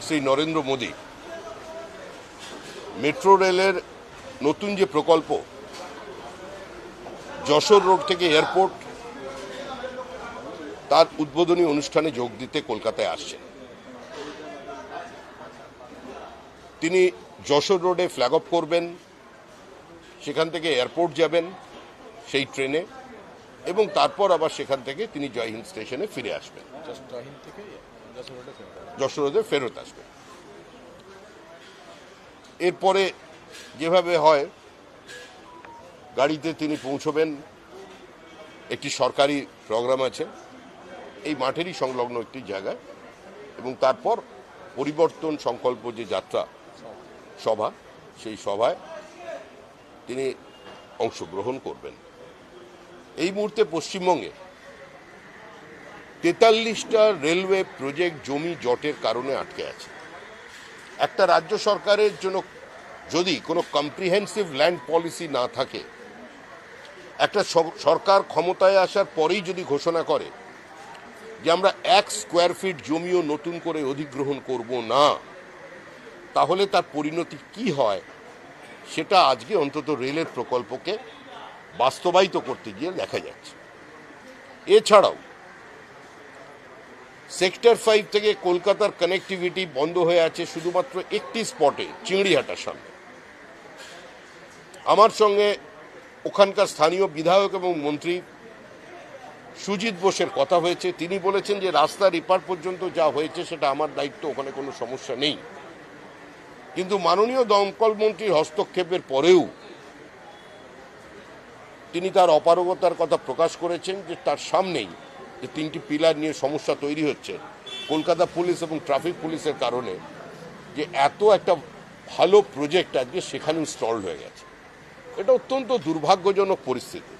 Shri Narendra Modi metro রেলের নতুন যে প্রকল্প যশোর রোড থেকে এয়ারপোর্ট তার উদ্বোধনী অনুষ্ঠানে যোগ দিতে কলকাতায় আসছেন। তিনি যশোর রোডে ফ্ল্যাগ অফ করবেন, সেখান থেকে এয়ারপোর্ট যাবেন সেই ট্রেনে, এবং তারপর আবার সেখান থেকে তিনি জয়হিন্দ স্টেশনে ফিরে আসবেন, যশোর রোডে ফেরত আসবেন। এরপরে যেভাবে হয় গাড়িতে তিনি পৌঁছবেন, একটি সরকারি প্রোগ্রাম আছে এই মাঠেরই সংলগ্ন একটি জায়গায়, এবং তারপর পরিবর্তন সংকল্প যে যাত্রা সভা, সেই সভায় তিনি অংশগ্রহণ করবেন। এই মুহূর্তে পশ্চিমবঙ্গে 43টা রেলওয়ে প্রজেক্ট জমি জটের কারণে আটকে আছে। একটা রাজ্য সরকারের জন্য যদি কোনো কম্প্রিহেন্সিভ ল্যান্ড পলিসি না থাকে, একটা সরকার ক্ষমতায় আসার পরেই যদি ঘোষণা করে যে আমরা 1 স্কোয়ার ফিট জমিও নতুন করে অধিগ্রহণ করব না, তাহলে তার পরিণতি কি হয় সেটা আজকে অন্তত রেলের প্রকল্পকে বাস্তবায়িত করতে গিয়ে দেখা যাচ্ছে। এছাড়াও সেক্টর 5 থেকে কলকাতার কানেক্টিভিটি বন্ধ হয়ে আছে শুধুমাত্র একটি স্পটে, চিংড়িহাটার সামনে। আমার সঙ্গে ওখানকার স্থানীয় বিধায়ক এবং মন্ত্রী সুজিত বোসের কথা হয়েছে। তিনি বলেছেন যে রাস্তার এপার পর্যন্ত যা হয়েছে সেটা আমার দায়িত্ব, ওখানে কোনো সমস্যা নেই। কিন্তু মাননীয় দমকল মন্ত্রীর হস্তক্ষেপের পরেও তিনি তার অপারগতার কথা প্রকাশ করেছেন যে তার সামনেই যে 3টি পিলার নিয়ে সমস্যা তৈরি হচ্ছে কলকাতা পুলিশ এবং ট্রাফিক পুলিশের কারণে, যে এত একটা ভালো প্রজেক্ট আজকে সেখানেও স্টলড হয়ে গেছে। এটা অত্যন্ত দুর্ভাগ্যজনক পরিস্থিতি।